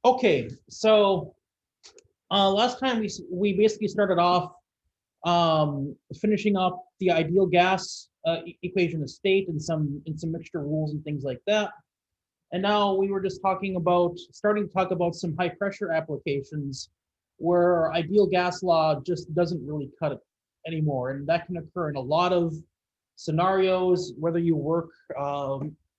Okay, so last time we basically started off finishing up the ideal gas equation of state and some mixture rules and things like that. And now we were just talking about starting to talk about some high pressure applications where ideal gas law just doesn't really cut it anymore, and that can occur in a lot of scenarios, whether you work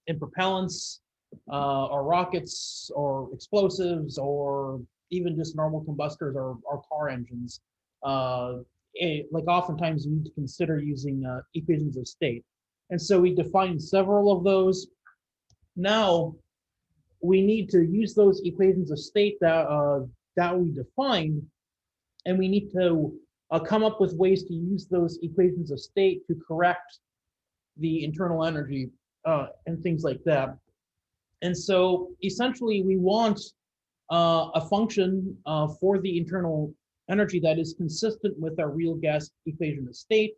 in propellants or rockets or explosives or even just normal combustors or car engines. Like oftentimes you need to consider using equations of state. And so we defined several of those. Now we need to use those equations of state that we defined, and we need to come up with ways to use those equations of state to correct the internal energy and things like that. And so essentially we want a function for the internal energy that is consistent with our real gas equation of state,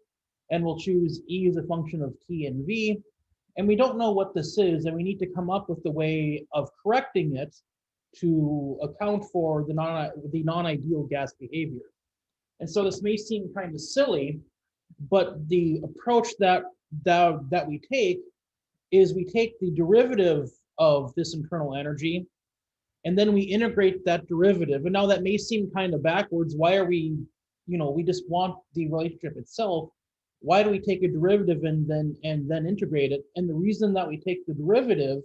and we'll choose E as a function of T and V. And we don't know what this is, and we need to come up with a way of correcting it to account for the non-ideal gas behavior. And so this may seem kind of silly, but the approach that we take is we take the derivative of this internal energy, and then we integrate that derivative. And now that may seem kind of backwards. Why are we, we just want the relationship itself. Why do we take a derivative and then integrate it? And the reason that we take the derivative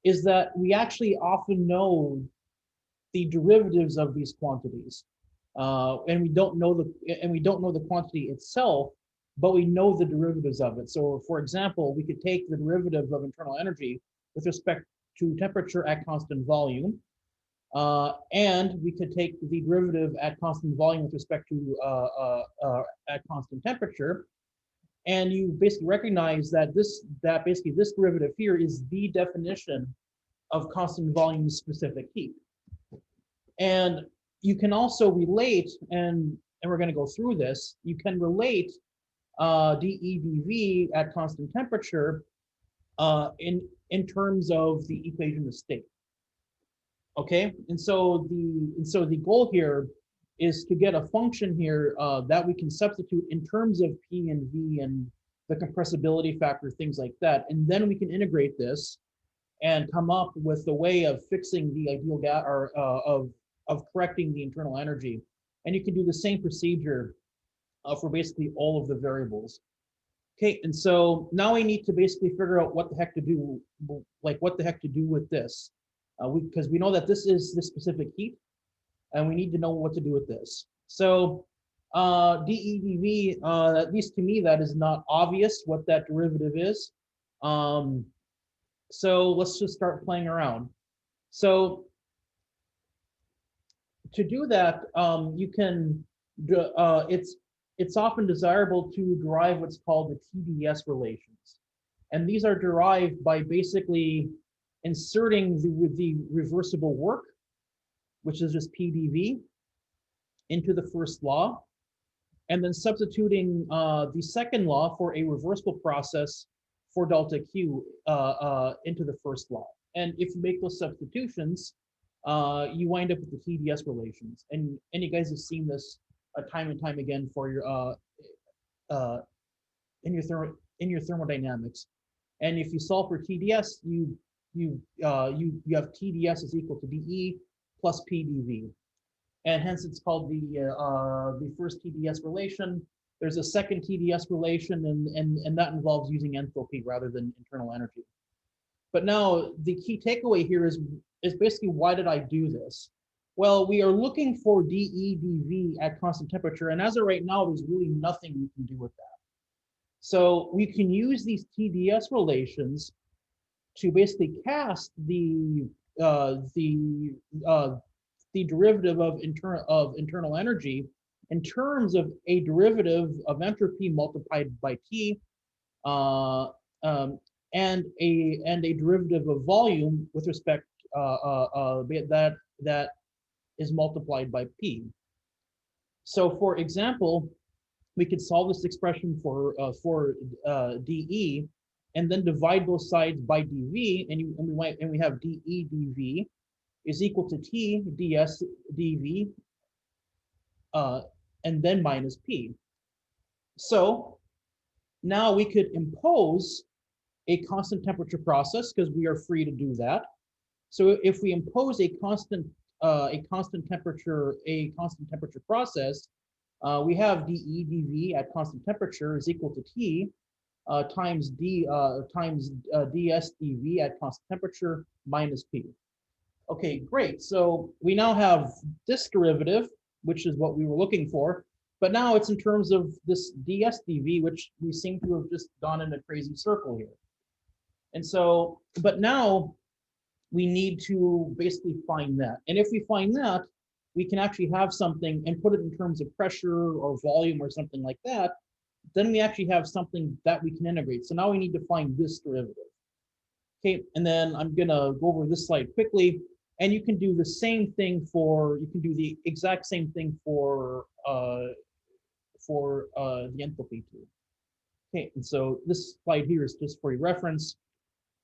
is that we actually often know the derivatives of these quantities, and we don't know the quantity itself, but we know the derivatives of it. So, for example, we could take the derivative of internal energy with respect to temperature at constant volume, and we could take the derivative at constant volume with respect to at constant temperature. And you basically recognize that this derivative here is the definition of constant volume specific heat. And you can also relate, and we're going to go through this, you can relate dE dV at constant temperature in terms of the equation of state. Okay, and so the goal here is to get a function here that we can substitute in terms of P and V and the compressibility factor, things like that. And then we can integrate this and come up with a way of fixing the ideal gas, or of correcting the internal energy. And you can do the same procedure for basically all of the variables. Okay, and so now we need to basically figure out what the heck to do, with this. Because we know that this is the specific heat, and we need to know what to do with this. So dE dV, at least to me, that is not obvious what that derivative is. So let's just start playing around. So to do that, you can, it's often desirable to derive what's called the TdS relations. And these are derived by basically inserting the reversible work, which is just PdV, into the first law, and then substituting the second law for a reversible process for delta Q into the first law. And if you make those substitutions, you wind up with the TdS relations. And you guys have seen this time and time again for your in your thermodynamics. And if you solve for TdS, you have TdS is equal to dE plus PdV, and hence it's called the first TdS relation. There's a second TdS relation, and that involves using enthalpy rather than internal energy. But now the key takeaway here is basically, why did I do this? Well, we are looking for dE dV at constant temperature, and as of right now, there's really nothing we can do with that. So we can use these TdS relations to basically cast the derivative of internal energy in terms of a derivative of entropy multiplied by T, and a derivative of volume with respect that is multiplied by P. So, for example, we could solve this expression for dE, and then divide both sides by dV, and we have dE dV, is equal to T ds dV, and then minus P. So now we could impose a constant temperature process because we are free to do that. So if we impose a constant temperature process, we have dE dV at constant temperature is equal to T times ds dV at constant temperature minus P. Okay, great. So we now have this derivative, which is what we were looking for, but now it's in terms of this ds dV, which we seem to have just gone in a crazy circle here. And so, but now we need to basically find that. And if we find that, we can actually have something and put it in terms of pressure or volume or something like that. Then we actually have something that we can integrate. So now we need to find this derivative. Okay, and then I'm gonna go over this slide quickly. And you can do the same thing you can do the exact same thing for the enthalpy too. Okay, and so this slide here is just for your reference.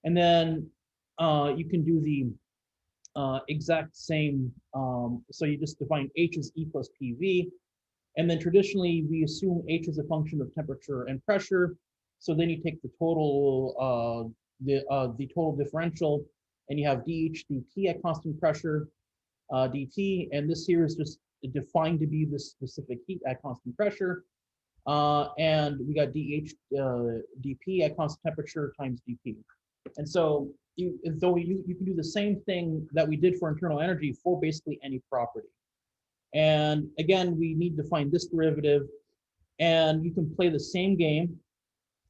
And then you can do the exact same, so you just define H as E plus PV. And then traditionally we assume H is a function of temperature and pressure. So then you take the total, the total differential, and you have dH dt at constant pressure, dt, and this here is just defined to be the specific heat at constant pressure. And we got dH dP at constant temperature times dP. And so you can do the same thing that we did for internal energy for basically any property. And again, we need to find this derivative, and you can play the same game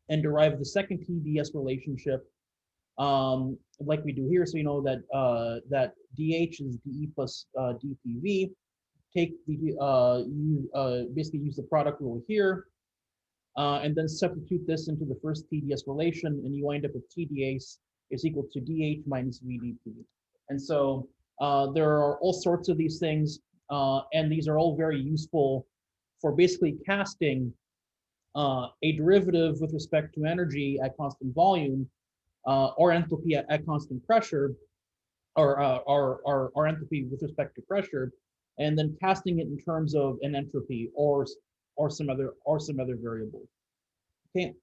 and derive the second TdS relationship like we do here. So you know that that dH is dE plus dPV. Take the basically use the product rule here, and then substitute this into the first TdS relation, and you wind up with TdS is equal to dH minus VdP. And so there are all sorts of these things, and these are all very useful for basically casting a derivative with respect to energy at constant volume, or enthalpy at constant pressure, or enthalpy with respect to pressure, and then casting it in terms of an entropy or some other variable. Okay,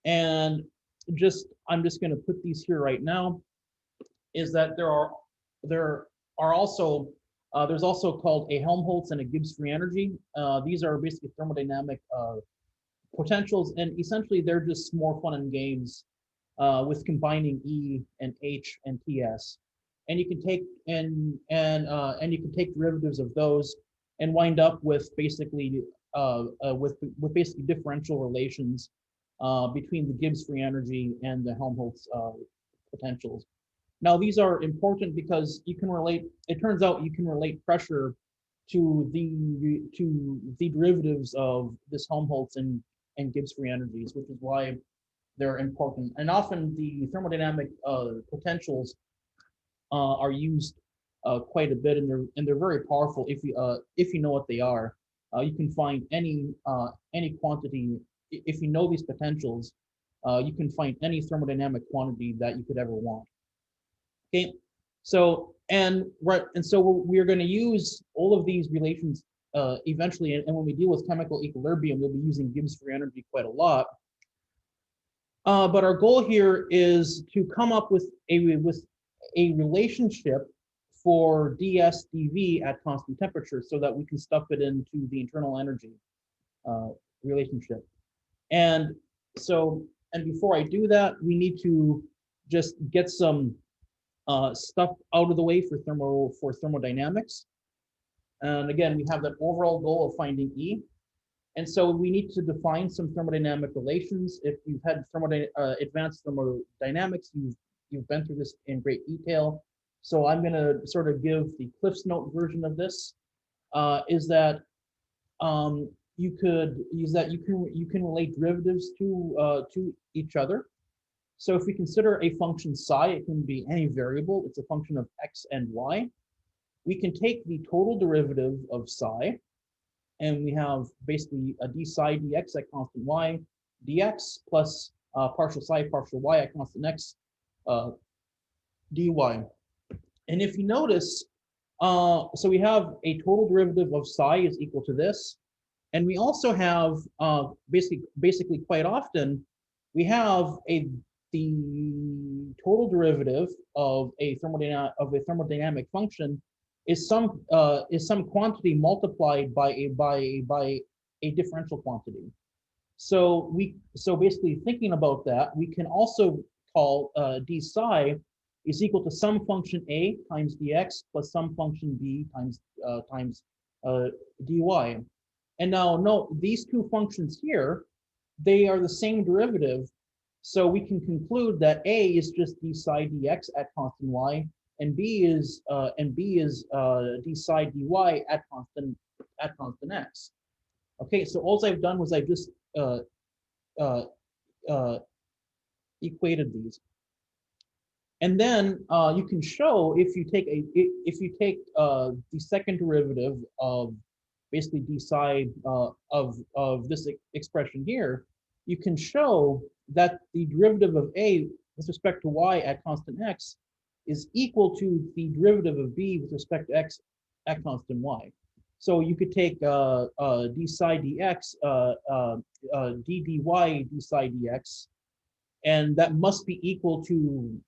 and I'm just going to put these here right now. Is that there are also there's also called a Helmholtz and a Gibbs free energy. These are basically thermodynamic potentials, and essentially they're just more fun and games with combining E and H and TS. And you can take and you can take derivatives of those and wind up with basically with basically differential relations between the Gibbs free energy and the Helmholtz potentials. Now these are important because you can relate. It turns out you can relate pressure to the derivatives of this Helmholtz and Gibbs free energies, which is why they're important. And often the thermodynamic potentials are used quite a bit, and they're very powerful if you know what they are. You can find any quantity if you know these potentials. You can find any thermodynamic quantity that you could ever want. Okay, so so we're going to use all of these relations eventually, and when we deal with chemical equilibrium, we'll be using Gibbs free energy quite a lot. But our goal here is to come up with a relationship for ds dV at constant temperature, so that we can stuff it into the internal energy relationship. And so, and before I do that, we need to just get some stuff out of the way for thermodynamics. And again, we have that overall goal of finding E. And so we need to define some thermodynamic relations. If you've had advanced thermodynamics, you've been through this in great detail. So I'm going to sort of give the Cliff's Note version of this. Is that you can relate derivatives to each other. So if we consider a function psi, it can be any variable. It's a function of x and y. We can take the total derivative of psi, and we have basically a d psi dx at constant y dx plus partial psi partial y at constant x dy. And if you notice, So we have a total derivative of psi is equal to this. And we also have basically quite often, we have the total derivative of a thermodynamic function is some quantity multiplied by a differential quantity. So basically thinking about that, we can also call d psi is equal to some function a times dx plus some function b times dy. And now note these two functions here, they are the same derivative. So we can conclude that a is just d psi dx at constant y, and b is d psi dy at constant x. Okay, so all I've done was I've just uh, uh, equated these. And then you can show if you take the second derivative of basically d psi of this expression here, you can show that the derivative of a with respect to y at constant x is equal to the derivative of b with respect to x at constant y. So you could take d psi dx, d dy d psi dx, and that must be equal to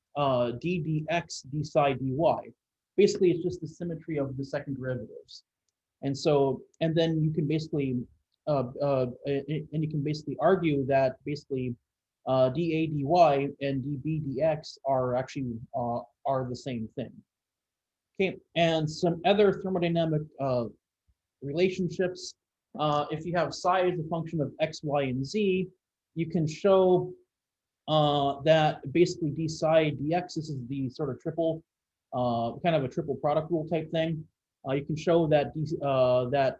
d dx d psi dy. Basically, it's just the symmetry of the second derivatives. And so, and then you can basically, argue that basically dA dy and dB dx are actually are the same thing. Okay, and some other thermodynamic relationships. If you have psi as a function of x, y, and z, you can show that basically d psi dx, this is the sort of triple, kind of a triple product rule type thing. You can show that that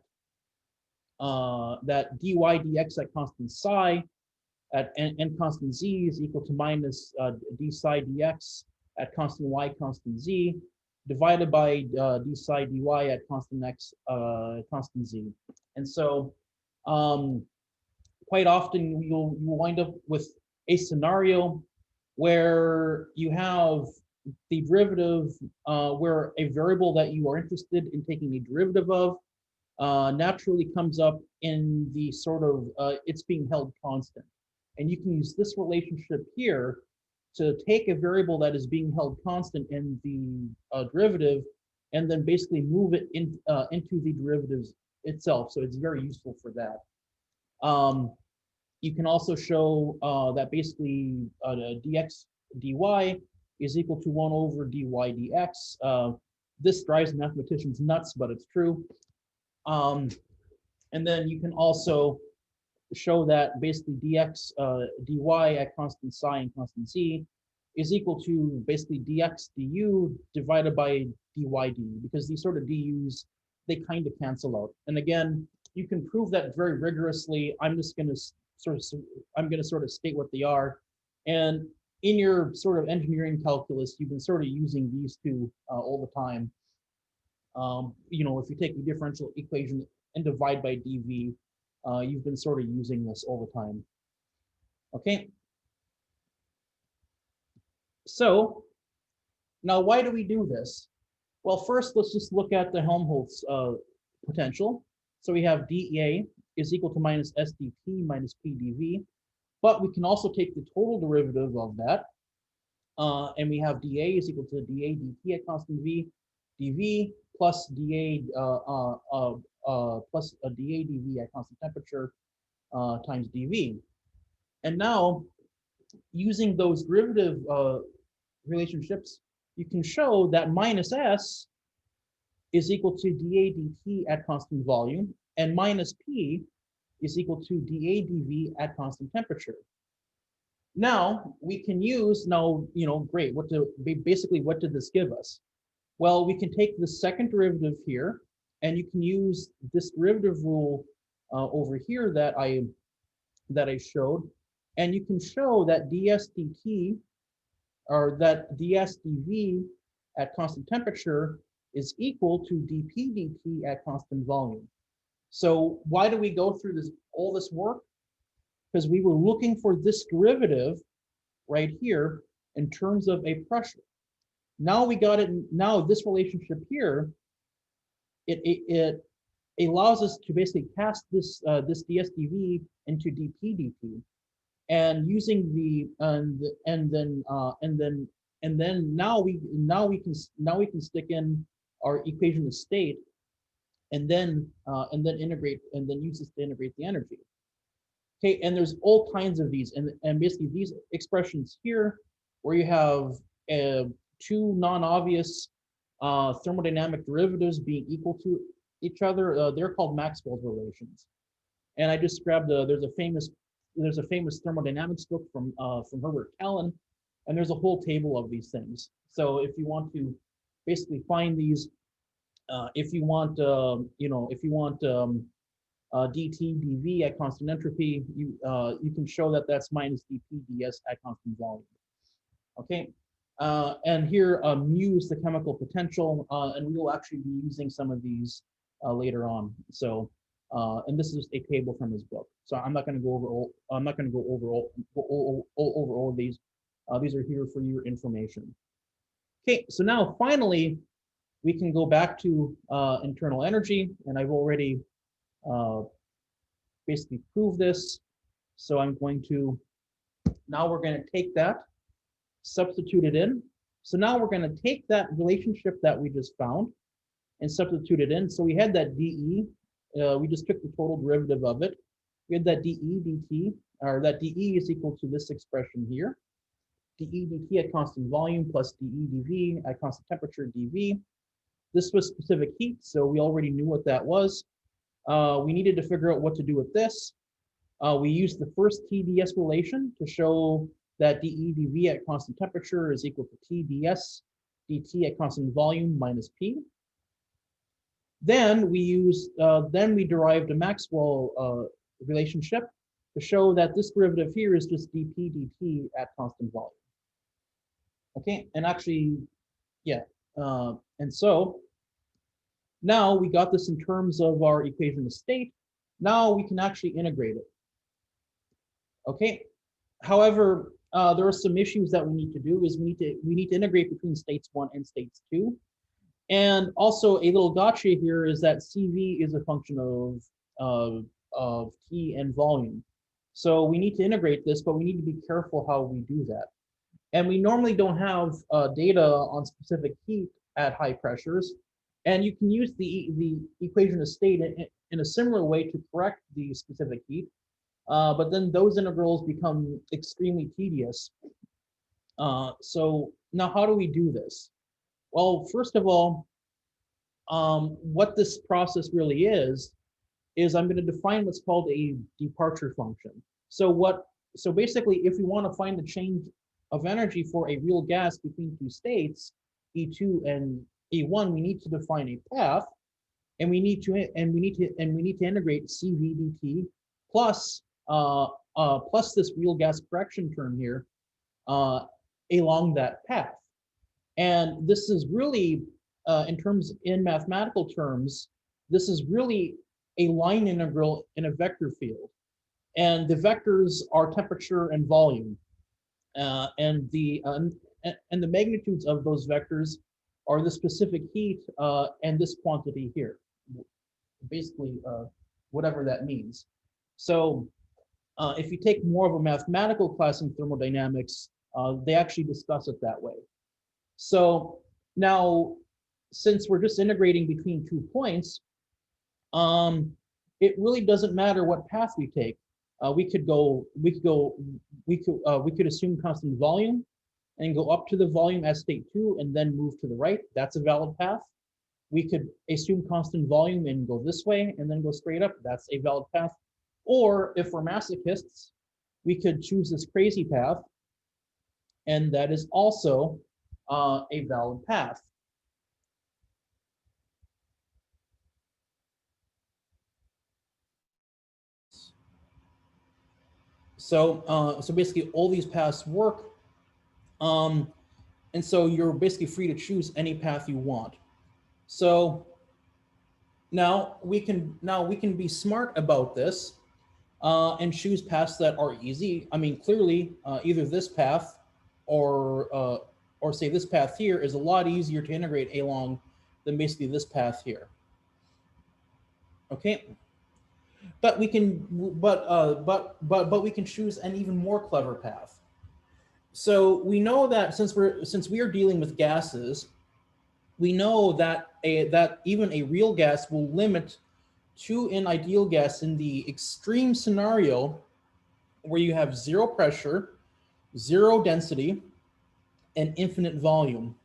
dy dx at constant psi at n constant z is equal to minus d psi dx at constant y constant z divided by d psi dy at constant x constant z. And so quite often you'll wind up with a scenario where you have the derivative where a variable that you are interested in taking a derivative of naturally comes up in the sort of it's being held constant. And you can use this relationship here to take a variable that is being held constant in the derivative and then basically move it into the derivatives itself. So it's very useful for that. You can also show that basically dx dy is equal to 1 over dy dx. This drives mathematicians nuts, but it's true. And then you can also show that basically dx dy at constant psi and constant z is equal to basically dx du divided by dy du, because these sort of du's, they kind of cancel out. And again, you can prove that very rigorously. I'm just going to sort of state what they are. And in your sort of engineering calculus, you've been sort of using these two all the time. You know, if you take the differential equation and divide by dv, you've been sort of using this all the time. Okay. So now why do we do this? Well, first, let's just look at the Helmholtz potential. So we have dEA is equal to minus SdP minus PdV, but we can also take the total derivative of that. And we have dA is equal to dA dt at constant V, dV plus dA plus a dA dV at constant temperature times dV. And now, using those derivative relationships, you can show that minus S is equal to dA dt at constant volume, and minus P is equal to dA dV at constant temperature. Now we can use, great, what did this give us? Well, we can take the second derivative here, and you can use this derivative rule over here that I showed, and you can show that ds dt, or that ds dv at constant temperature is equal to dp dt at constant volume. So why do we go through all this work? Because we were looking for this derivative right here in terms of a pressure. Now we got it. Now this relationship here it allows us to basically cast this DSDV into DP-DT, and using the and then now we can stick in our equation of state, and then integrate, and then use this to integrate the energy. Okay, and there's all kinds of these, and basically these expressions here, where you have two non-obvious thermodynamic derivatives being equal to each other, they're called Maxwell's relations. And I just grabbed there's a famous thermodynamics book from Herbert Callan, and there's a whole table of these things. So if you want to basically find these, if you want dt dv at constant entropy, you can show that that's minus dp ds at constant volume. Okay, and here mu is the chemical potential, and we will actually be using some of these later on. So, and this is a table from his book. So I'm not going to go over all. I'm not going to go over all of these. These are here for your information. Okay, so now finally, we can go back to internal energy, and I've already basically proved this. So I'm going to, now we're going to take that, substitute it in. So now we're going to take that relationship that we just found and substitute it in. So we had that dE, we just took the total derivative of it. We had that dE dt, or that dE is equal to this expression here. dE dt at constant volume plus dE dV at constant temperature dV. This was specific heat, so we already knew what that was. We needed to figure out what to do with this. We used the first TdS relation to show that dE dV at constant temperature is equal to TdS dt at constant volume minus P. Then we derived a Maxwell relationship to show that this derivative here is just dP dt at constant volume. Okay, and actually, yeah, and so now we got this in terms of our equation of state. Now we can actually integrate it. Okay, however, there are some issues that we need to do. Is we need to integrate between states 1 and states 2. And also a little gotcha here is that CV is a function of T and volume. So we need to integrate this, but we need to be careful how we do that. And we normally don't have data on specific heat at high pressures. And you can use the equation of state in a similar way to correct the specific heat. But then those integrals become extremely tedious. So now how do we do this? Well, first of all, what this process really is I'm going to define what's called a departure function. So basically, if we want to find the change of energy for a real gas between two states, E2 and E1, we need to define a path, and we need to integrate CV dt plus this real gas correction term here along that path. And this is really, in mathematical terms, this is really a line integral in a vector field. And the vectors are temperature and volume. And the magnitudes of those vectors are the specific heat and this quantity here. Basically, whatever that means. So if you take more of a mathematical class in thermodynamics, they actually discuss it that way. So now, since we're just integrating between 2 points, it really doesn't matter what path we take. We could assume constant volume and go up to the volume as state 2 and then move to the right. That's a valid path. We could assume constant volume and go this way and then go straight up. That's a valid path. Or if we're masochists, we could choose this crazy path, and that is also a valid path. So basically all these paths work, and so you're basically free to choose any path you want. So now we can be smart about this and choose paths that are easy. I mean, clearly either this path or say this path here is a lot easier to integrate along than basically this path here. Okay, but we can, but we can choose an even more clever path. So we know that since we are dealing with gases, we know that that even a real gas will limit to an ideal gas in the extreme scenario where you have zero pressure, zero density, and infinite volume.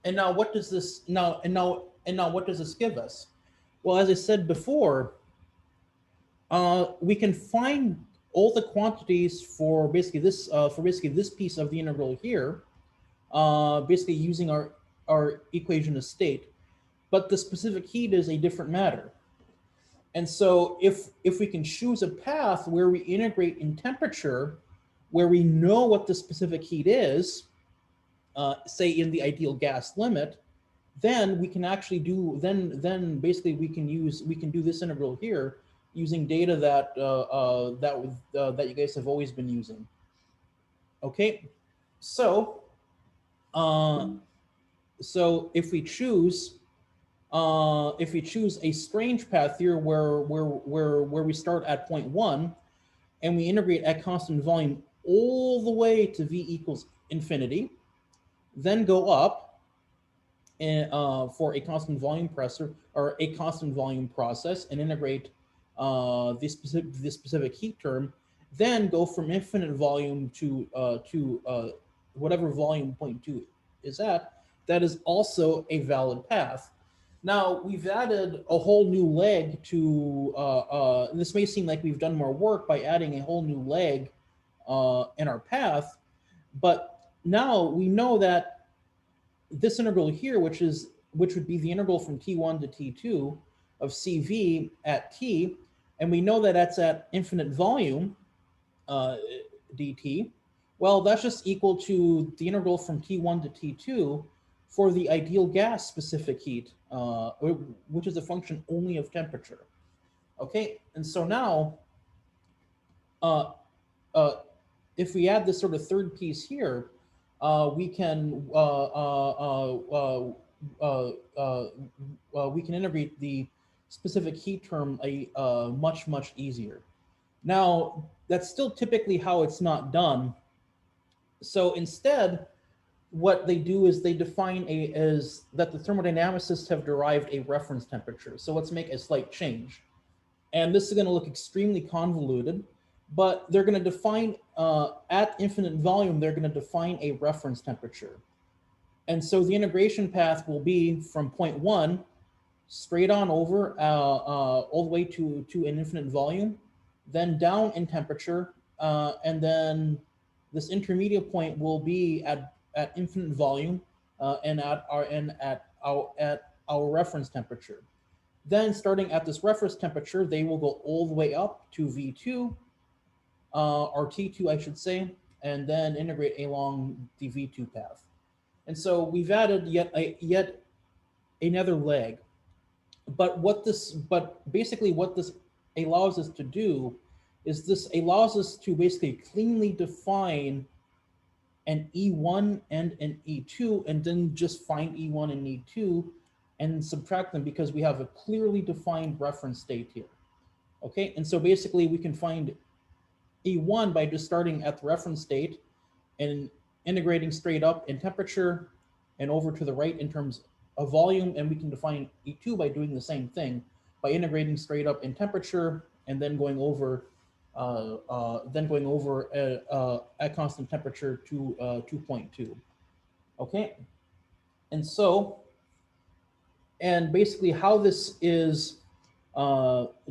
And now what does this now what does this give us? Well, as I said before, we can find all the quantities for basically this piece of the integral here, basically using our equation of state. But the specific heat is a different matter. And so if we can choose a path where we integrate in temperature, where we know what the specific heat is, say in the ideal gas limit, then we can actually do then basically we can do this integral here using data that you guys have always been using. Okay, so uh, so if we choose a strange path here where we start at point 1 and we integrate at constant volume all the way to v equals infinity, then go up for a constant volume pressure or a constant volume process and integrate this specific heat term, then go from infinite volume to whatever volume point 2 is at. That is also a valid path. Now we've added a whole new leg to. This may seem like we've done more work by adding a whole new leg in our path, but now we know that this integral here, which would be the integral from t1 to t2 of cv at t, and we know that that's at infinite volume dt. Well, that's just equal to the integral from t1 to t2 for the ideal gas specific heat, which is a function only of temperature. Okay, and so now, uh, uh, if we add this sort of third piece here, we can integrate the specific heat term much easier. Now, that's still typically how it's not done. So instead, what they do is they define as that the thermodynamicists have derived a reference temperature. So let's make a slight change. And this is going to look extremely convoluted, but they're going to define, at infinite volume, they're going to define a reference temperature. And so the integration path will be from point 1 straight on over all the way to an infinite volume, then down in temperature, and then this intermediate point will be at infinite volume and at our reference temperature. Then starting at this reference temperature, they will go all the way up to V2, or T2, I should say, and then integrate along the V2 path. And so we've added yet another leg. But basically what this allows us to do is this allows us to basically cleanly define an E1 and an E2, and then just find E1 and E2 and subtract them because we have a clearly defined reference state here. Okay, and so basically we can find E1 by just starting at the reference state and integrating straight up in temperature and over to the right in terms of volume, and we can define E2 by doing the same thing, by integrating straight up in temperature and then going over at constant temperature to 2.2. Okay, and so, and basically how this is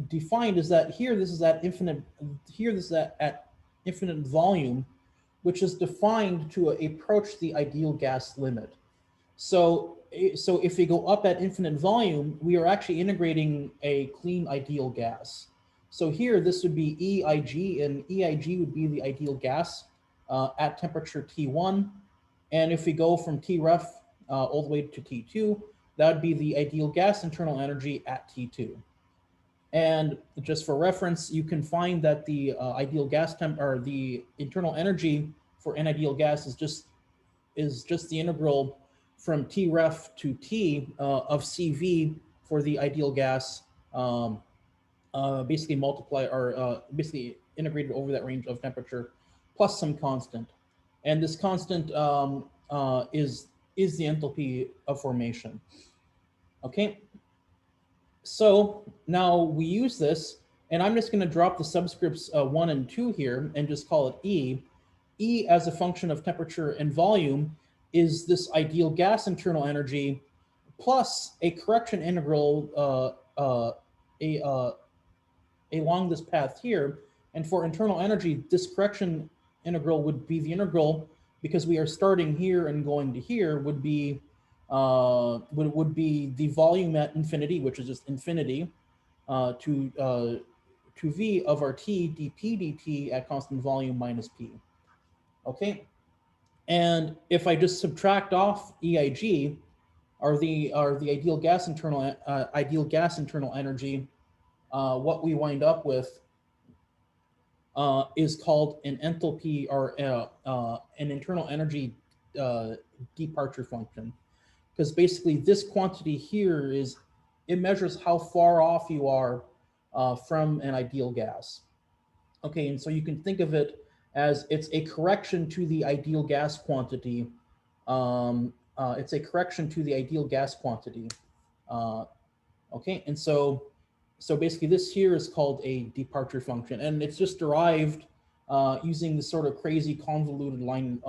defined is that here this is at infinite, here this is at infinite volume, which is defined to approach the ideal gas limit. So if we go up at infinite volume, we are actually integrating a clean ideal gas. So here this would be EIG, and EIG would be the ideal gas at temperature T1. And if we go from Tref all the way to T2, that would be the ideal gas internal energy at T2. And just for reference, you can find that the ideal gas temp, or the internal energy for an ideal gas is just the integral from Tref to T of Cv for the ideal gas um, basically multiply or basically integrated over that range of temperature plus some constant. And this constant is the enthalpy of formation. Okay, so now we use this, and I'm just going to drop the subscripts 1 and 2 here and just call it E. E as a function of temperature and volume is this ideal gas internal energy plus a correction integral a along this path here. And for internal energy, this correction integral would be the integral, because we are starting here and going to here, would be the volume at infinity, which is just infinity, to v of our t dp dt at constant volume minus p. Okay, and if I just subtract off EIG, or the ideal gas internal energy, what we wind up with is called an enthalpy, or an internal energy departure function. Because basically this quantity here it measures how far off you are from an ideal gas. Okay, and so you can think of it as it's a correction to the ideal gas quantity. It's a correction to the ideal gas quantity. Okay, and so basically this here is called a departure function, and it's just derived using this sort of crazy convoluted line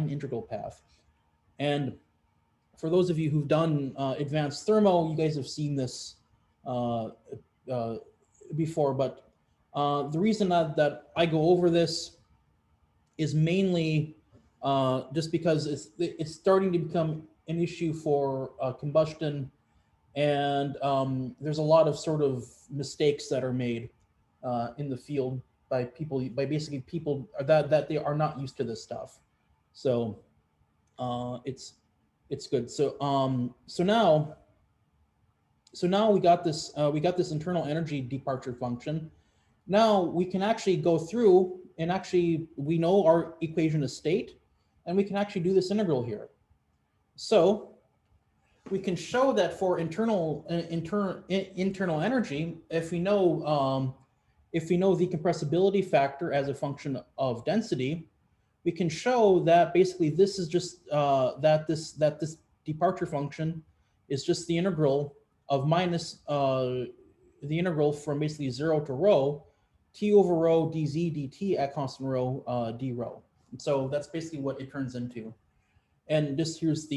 integral path. And for those of you who've done advanced thermo, you guys have seen this before, but the reason that I go over this is mainly just because it's starting to become an issue for combustion, and there's a lot of sort of mistakes that are made in the field by basically people that they are not used to this stuff. So it's good. So now we got this internal energy departure function. Now we can actually go through and actually, we know our equation of state, and we can actually do this integral here. So we can show that for internal energy, if we know the compressibility factor as a function of density, we can show that basically this is just that this departure function is just the integral of minus the integral from basically 0 to rho, t over rho dz dt at constant rho d rho. And so that's basically what it turns into. And this here is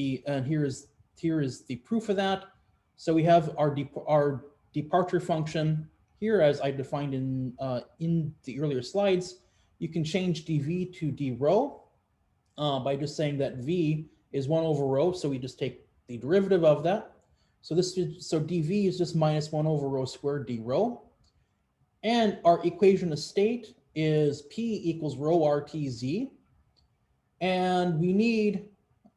the proof of that. So we have our departure function here, as I defined in the earlier slides. You can change dv to d rho by just saying that v is 1 over rho, so we just take the derivative of that. So dv is just minus 1 over rho squared d rho. And our equation of state is P equals rho RTZ. And we need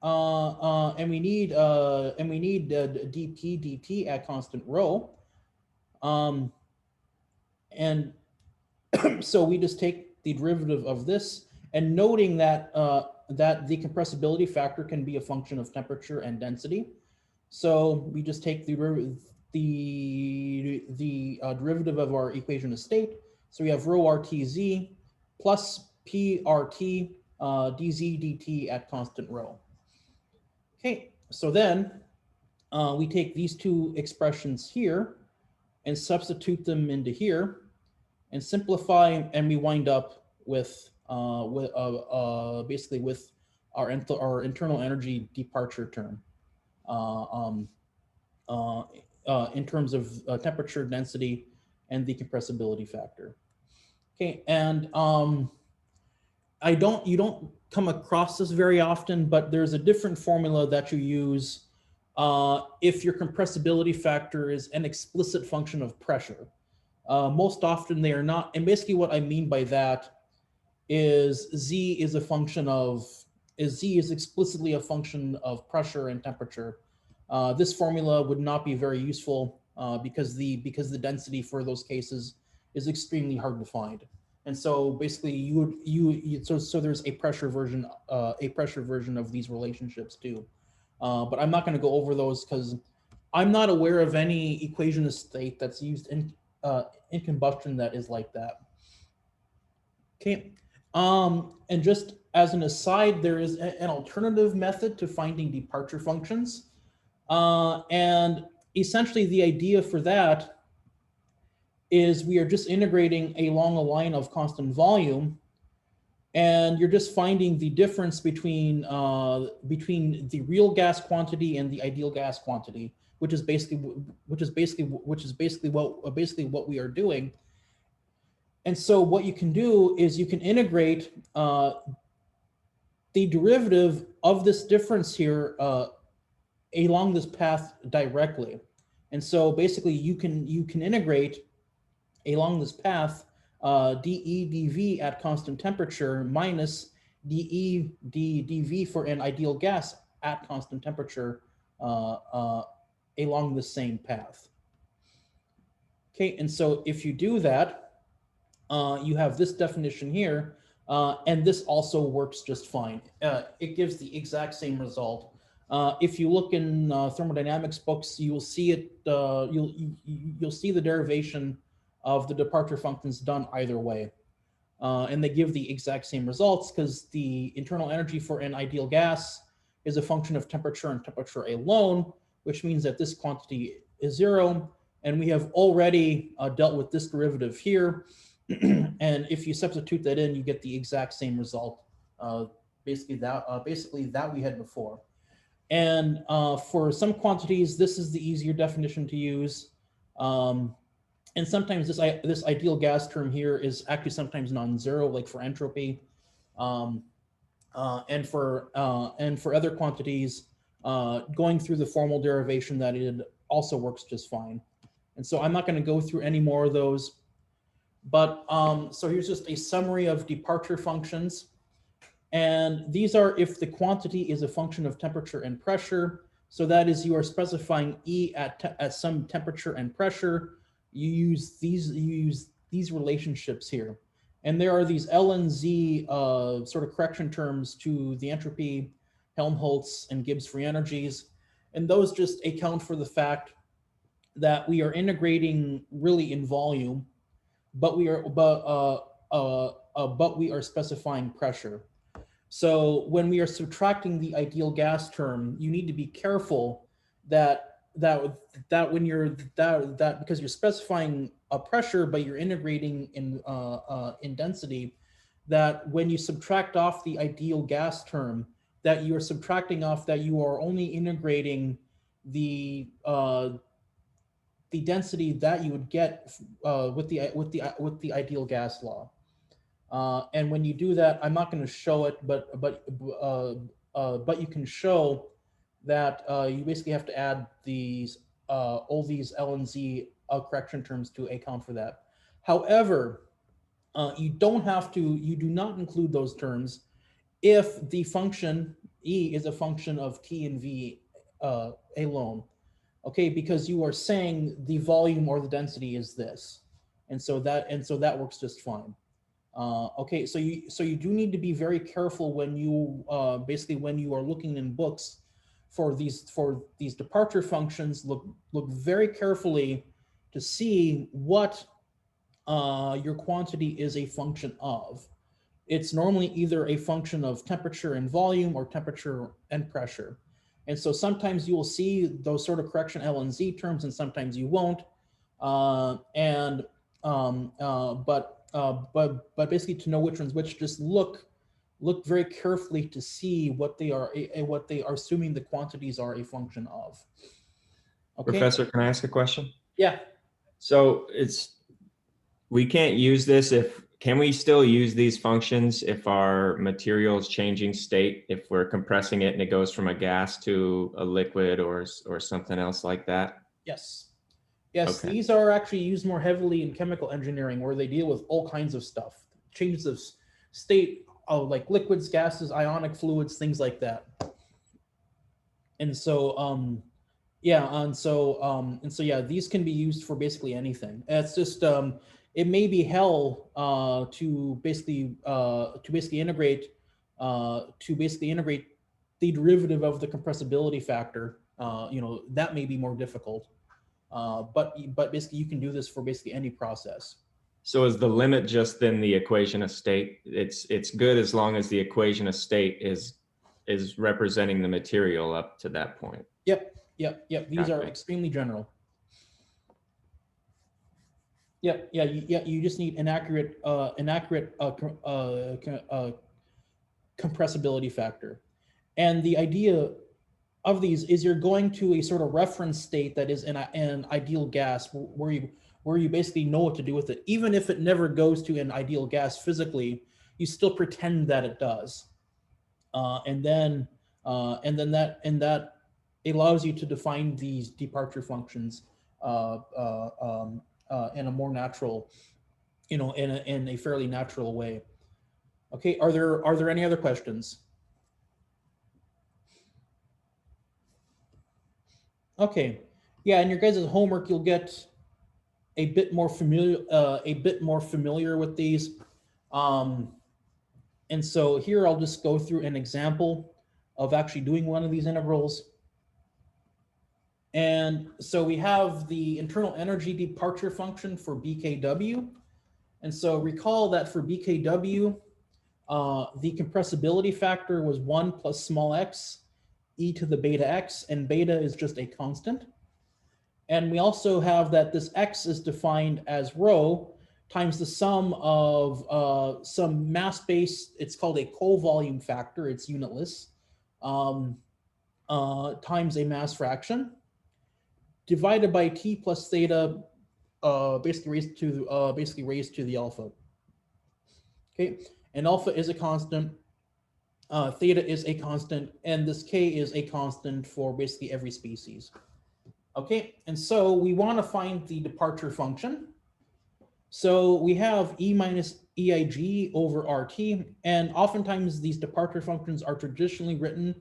dp dt at constant rho. And so we just take the derivative of this, and noting that that the compressibility factor can be a function of temperature and density. So we just take the derivative of our equation of state. So we have rho RTZ plus PRT dz dt at constant rho. Okay, so then we take these two expressions here and substitute them into here and simplify, and we wind up with basically with our internal energy departure term in terms of temperature, density, and the compressibility factor. Okay, and you don't come across this very often, but there's a different formula that you use if your compressibility factor is an explicit function of pressure. Most often they are not, and basically what I mean by that is Z is explicitly a function of pressure and temperature. This formula would not be very useful because the density for those cases is extremely hard to find. And so basically so there's a pressure version of these relationships too. But I'm not going to go over those because I'm not aware of any equation of state that's used in combustion that is like that. Okay. And just as an aside, there is an alternative method to finding departure functions. And essentially the idea for that is we are just integrating along a line of constant volume, and you're just finding the difference between the real gas quantity and the ideal gas quantity, which is basically what we are doing. And so what you can do is you can integrate the derivative of this difference here along this path directly. And so basically you can integrate along this path dE dV at constant temperature minus dE dV for an ideal gas at constant temperature along the same path. Okay, and so if you do that, you have this definition here, and this also works just fine. It gives the exact same result. If you look in thermodynamics books, you will see it. You'll see the derivation of the departure functions done either way, and they give the exact same results because the internal energy for an ideal gas is a function of temperature and temperature alone, which means that this quantity is zero. And we have already dealt with this derivative here. And if you substitute that in, you get the exact same result, basically that we had before. And for some quantities, this is the easier definition to use. And sometimes this ideal gas term here is actually sometimes non-zero, like for entropy. And for other quantities, going through the formal derivation that it also works just fine. And so I'm not going to go through any more of those. But so here's just a summary of departure functions. And these are if the quantity is a function of temperature and pressure. So that is, you are specifying E at some temperature and pressure. You use these relationships here. And there are these L and Z sort of correction terms to the entropy, Helmholtz, and Gibbs free energies. And those just account for the fact that we are integrating really in volume, but we are specifying pressure. So when we are subtracting the ideal gas term, you need to be careful that when you're that because you're specifying a pressure, but you're integrating in density, that when you subtract off the ideal gas term, that you are subtracting off that you are only integrating the density that you would get with the ideal gas law. And when you do that, I'm not going to show it, but you can show that you basically have to add these all these L and Z correction terms to account for that. However, you do not include those terms if the function E is a function of T and V alone. Okay, because you are saying the volume or the density is this, and so that works just fine. Okay, so you do need to be very careful when you basically when you are looking in books for these departure functions. Look very carefully to see what your quantity is a function of. It's normally either a function of temperature and volume or temperature and pressure. And so sometimes you will see those sort of correction L and Z terms, and sometimes you won't. But basically, to know which ones which, just look very carefully to see what they are assuming the quantities are a function of. Okay. Professor, can I ask a question? Yeah. So we can't use this can we still use these functions if our material is changing state, if we're compressing it and it goes from a gas to a liquid or something else like that? Yes. Yes, okay. These are actually used more heavily in chemical engineering, where they deal with all kinds of stuff, changes of state of like liquids, gases, ionic fluids, things like that. And so, yeah, these can be used for basically anything. It's just it may be hell to basically integrate the derivative of the compressibility factor that may be more difficult. But basically you can do this for basically any process. So is the limit just then the equation of state? It's good as long as the equation of state is representing the material up to that point. Yep. These are Okay. extremely general. You just need an accurate compressibility factor. And the idea of these is you're going to a sort of reference state that is an ideal gas where you basically know what to do with it. Even if it never goes to an ideal gas physically, you still pretend that it does. And then that allows you to define these departure functions in a more natural, in a fairly natural way. Okay, are there any other questions? Okay, yeah, in your guys' homework, you'll get a bit more familiar with these. And so here I'll just go through an example of actually doing one of these integrals. And so we have the internal energy departure function for BKW. And so recall that for BKW, the compressibility factor was 1 plus small x e to the beta x, and beta is just a constant. And we also have that this x is defined as rho times the sum of some mass base, it's called a co-volume factor, it's unitless, times a mass fraction, divided by t plus theta, basically raised to the alpha. Okay, and alpha is a constant, theta is a constant, and this k is a constant for basically every species. Okay, and so we want to find the departure function. So we have E minus EIG over RT, and oftentimes these departure functions are traditionally written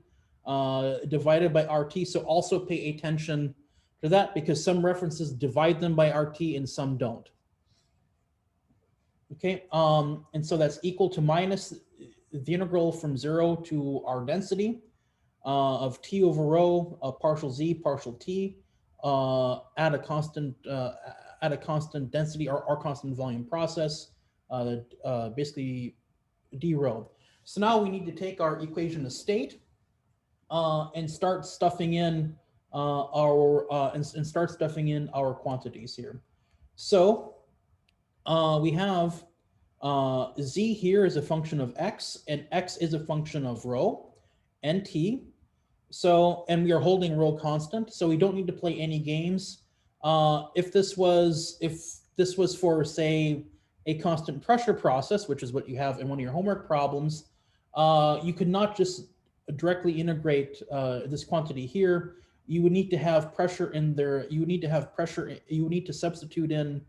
divided by RT, so also pay attention to that because some references divide them by RT and some don't. Okay, and so that's equal to minus the integral from 0 to our density of T over rho, partial Z, partial T, at a constant density or constant volume process, basically d rho. So now we need to take our equation of state and start stuffing in our quantities here. So we have z here is a function of x, and x is a function of rho and t. So, and we are holding rho constant, so we don't need to play any games. If this was for, say, a constant pressure process, which is what you have in one of your homework problems, you could not just directly integrate this quantity here. You would need to have pressure in there. You would need to have pressure. You would need to substitute in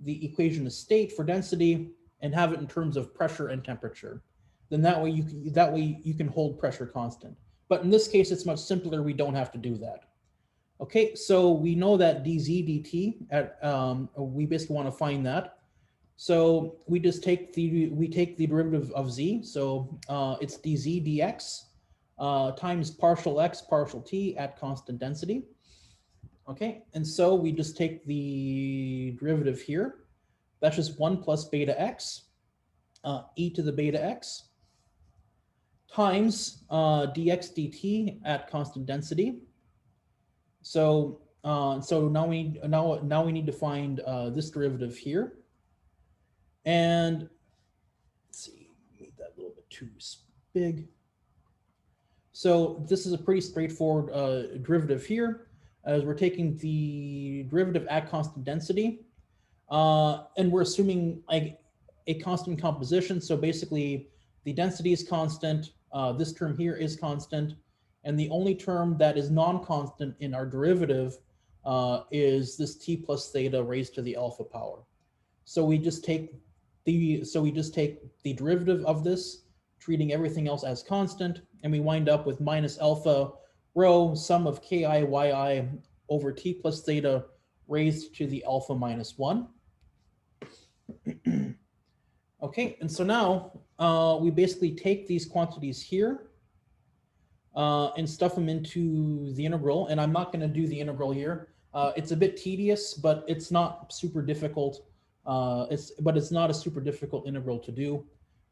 the equation of state for density and have it in terms of pressure and temperature. Then that way you can hold pressure constant. But in this case, it's much simpler. We don't have to do that. Okay, so we know that dz dt we basically want to find that. So we just take the derivative of z. So it's dz dx times partial x partial t at constant density. Okay, and so we just take the derivative here. That's just 1 plus beta x e to the beta x times dx dt at constant density. So now we need to find this derivative here, and let's see, made that a little bit too big. So this is a pretty straightforward derivative here, as we're taking the derivative at constant density, and we're assuming like a constant composition. So basically, the density is constant. This term here is constant. And the only term that is non-constant in our derivative is this t plus theta raised to the alpha power. So we just take the derivative of this, treating everything else as constant, and we wind up with minus alpha rho sum of ki yi over t plus theta raised to the alpha minus 1. Okay, and so now we basically take these quantities here, and stuff them into the integral. And I'm not going to do the integral here. It's a bit tedious, but it's not super difficult. It's not a super difficult integral to do.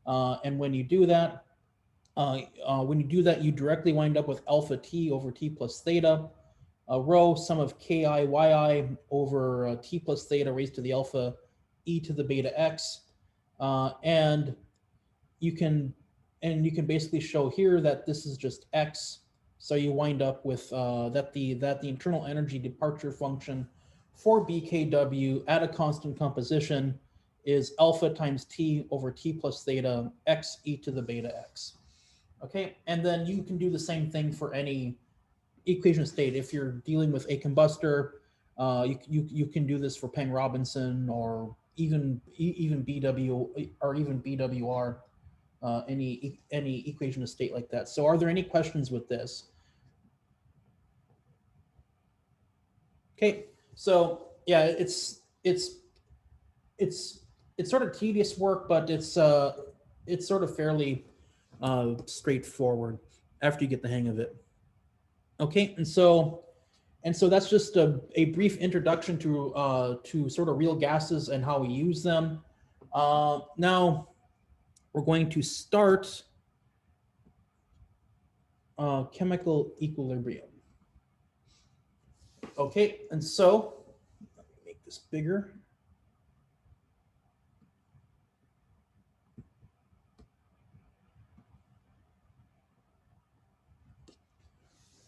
And when you do that, you directly wind up with alpha t over t plus theta, rho sum of ki yi over t plus theta raised to the alpha e to the beta x, and you can basically show here that this is just x. So you wind up with that the internal energy departure function for BKW at a constant composition is alpha times t over t plus theta x e to the beta x. Okay, and then you can do the same thing for any equation of state. If you're dealing with a combustor, you can do this for Peng-Robinson or even BW or even BWR, any equation of state like that. So are there any questions with this? Okay, so yeah, it's sort of tedious work, but it's sort of fairly straightforward after you get the hang of it. Okay, and so that's just a brief introduction to sort of real gases and how we use them. Now we're going to start chemical equilibrium. Okay, and so let me make this bigger.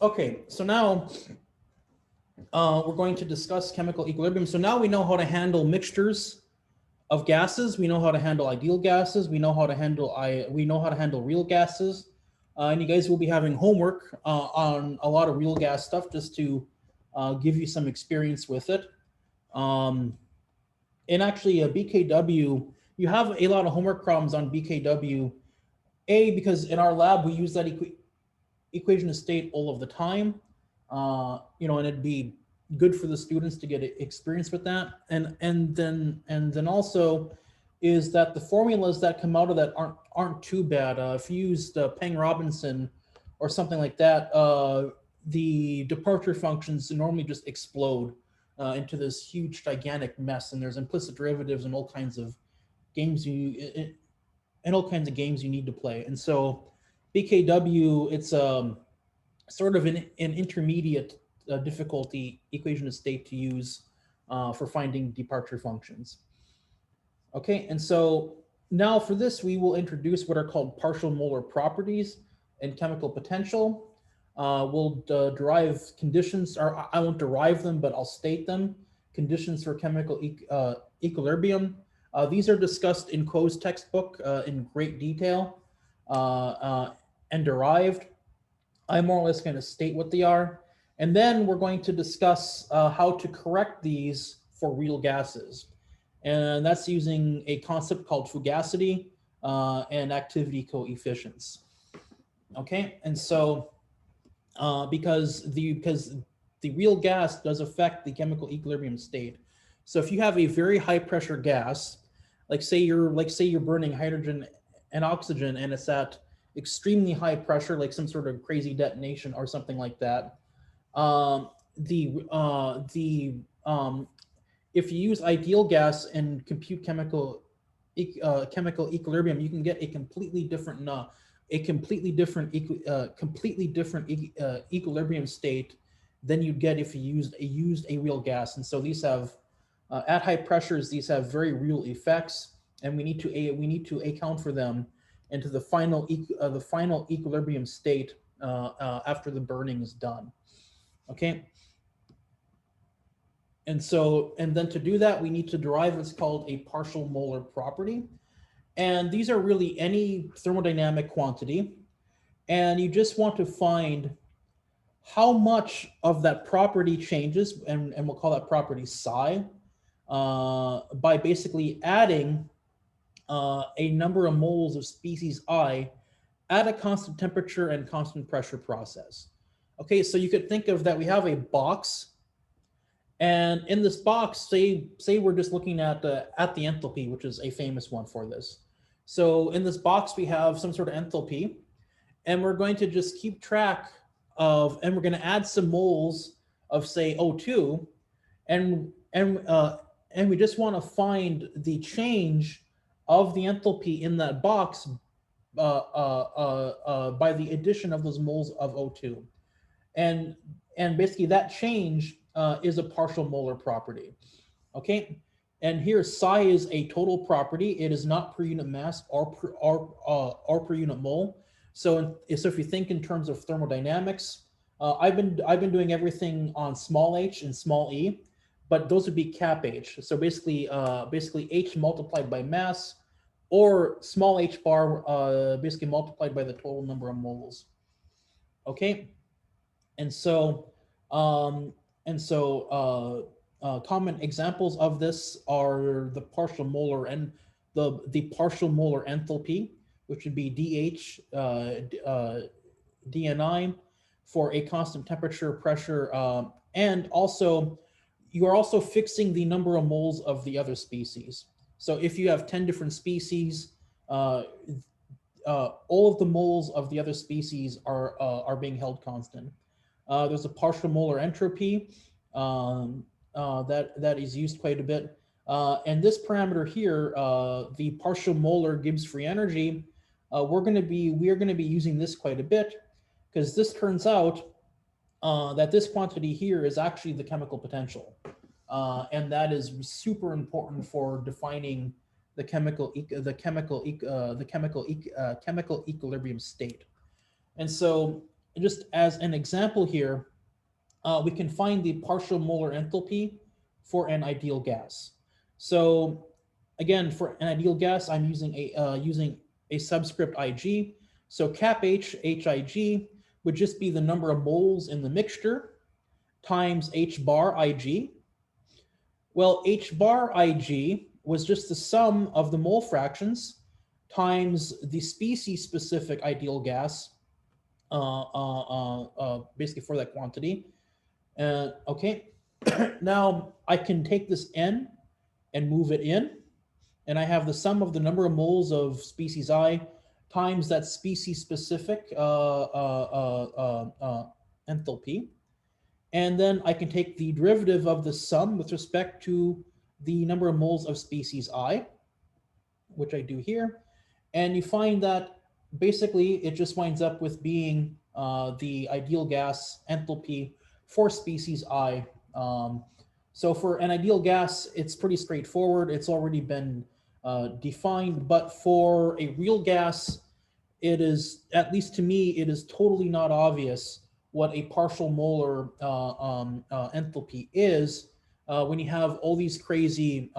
Okay, so now we're going to discuss chemical equilibrium. So now we know how to handle mixtures of gases. We know how to handle ideal gases. We know how to handle real gases. And you guys will be having homework on a lot of real gas stuff just to give you some experience with it. And actually, BKW, you have a lot of homework problems on BKW. Because in our lab we use that equation of state all of the time, and it'd be good for the students to get experience with that. And then also is that the formulas that come out of that aren't too bad. If you used Peng-Robinson or something like that, the departure functions normally just explode into this huge gigantic mess, and there's implicit derivatives and all kinds of games you need to play. And so BKW, it's sort of an intermediate difficulty equation of state to use for finding departure functions. Okay, and so now for this, we will introduce what are called partial molar properties and chemical potential. We'll derive conditions, or I won't derive them, but I'll state them. Conditions for chemical equilibrium. These are discussed in Koh's textbook in great detail and derived. I'm more or less going to state what they are. And then we're going to discuss how to correct these for real gases. And that's using a concept called fugacity and activity coefficients. Okay, and so because the real gas does affect the chemical equilibrium state. So if you have a very high pressure gas, like say you're burning hydrogen and oxygen, and it's at extremely high pressure, like some sort of crazy detonation or something like that, if you use ideal gas and compute chemical equilibrium, you can get a completely different equilibrium state than you'd get if you used a real gas. And so these have at high pressures, these have very real effects, and we need to account for them into the final equilibrium state after the burning is done. Okay. And then to do that, we need to derive what's called a partial molar property. And these are really any thermodynamic quantity. And you just want to find how much of that property changes, and we'll call that property psi, by basically adding a number of moles of species I at a constant temperature and constant pressure process. Okay, so you could think of that we have a box, and in this box, say we're just looking at the enthalpy, which is a famous one for this. So in this box, we have some sort of enthalpy, and we're going to just keep track of, and we're going to add some moles of say O2, and we just want to find the change of the enthalpy in that box by the addition of those moles of O2, and basically that change is a partial molar property. Okay, and here psi is a total property. It is not per unit mass or per unit mole. So if you think in terms of thermodynamics, I've been doing everything on small h and small e, but those would be cap h. So basically h multiplied by mass, or small h bar basically multiplied by the total number of moles. Okay, and so common examples of this are the partial molar and the partial molar enthalpy, which would be dH dni for a constant temperature, pressure, and also you are also fixing the number of moles of the other species. So if you have 10 different species, all of the moles of the other species are being held constant. There's a partial molar entropy that is used quite a bit. And this parameter here, the partial molar Gibbs free energy, we are going to be using this quite a bit, because this turns out that this quantity here is actually the chemical potential, and that is super important for defining the chemical equilibrium state. And so, just as an example here, we can find the partial molar enthalpy for an ideal gas. So again, for an ideal gas, I'm using a subscript Ig. So cap H, Hig, would just be the number of moles in the mixture times H bar Ig. Well, H bar Ig was just the sum of the mole fractions times the species-specific ideal gas, basically for that quantity. Okay, now I can take this N and move it in, and I have the sum of the number of moles of species I times that species-specific enthalpy. And then I can take the derivative of the sum with respect to the number of moles of species I, which I do here. And you find that basically it just winds up with being the ideal gas enthalpy for species I. So for an ideal gas, it's pretty straightforward. It's already been defined, but for a real gas, it is, at least to me, it is totally not obvious what a partial molar enthalpy is when you have all these crazy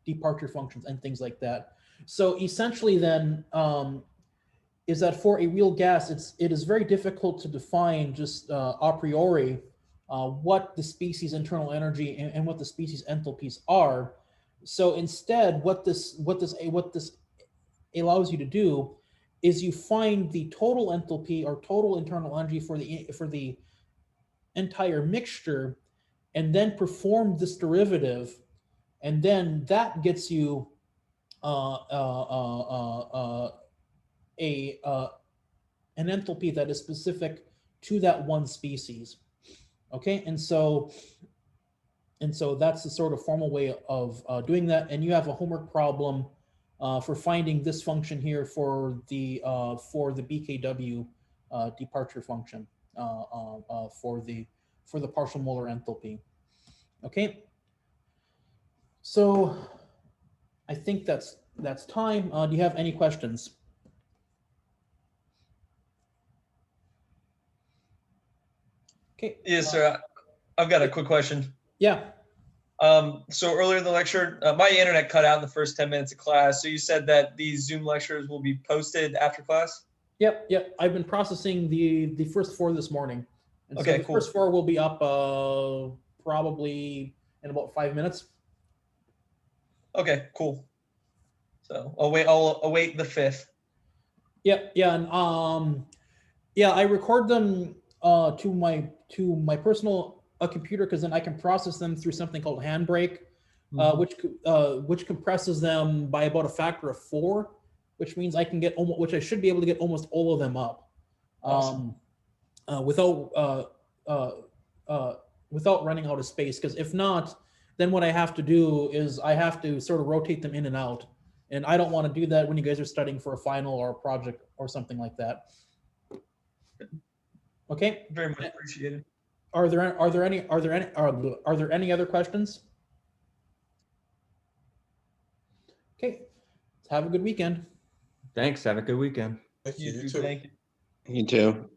departure functions and things like that. So essentially then, is that for a real gas, it is very difficult to define just a priori what the species internal energy and what the species enthalpies are. So instead, what this allows you to do is you find the total enthalpy or total internal energy for the entire mixture, and then perform this derivative, and then that gets you an enthalpy that is specific to that one species. Okay, and so that's the sort of formal way of doing that. And you have a homework problem for finding this function here for the BKW departure function for the partial molar enthalpy. Okay, so I think that's time. Do you have any questions? Okay. Yes, sir. I've got a quick question. Yeah. So earlier in the lecture, my internet cut out in the first 10 minutes of class. So you said that these Zoom lectures will be posted after class? Yep. I've been processing the first 4 this morning. And okay, so the cool. First 4 will be up probably in about 5 minutes. Okay, cool. So I'll await the 5th. Yep. Yeah. And I record them to my personal computer, because then I can process them through something called Handbrake, which compresses them by about a factor of 4. which means I can get which I should be able to get almost all of them up. Awesome. Without running out of space. Because if not, then what I have to do is I have to sort of rotate them in and out. And I don't want to do that when you guys are studying for a final or a project or something like that. Okay. Very much appreciated. Are there any other questions? Okay. Have a good weekend. Thanks. Have a good weekend. You too. Thank you. You too.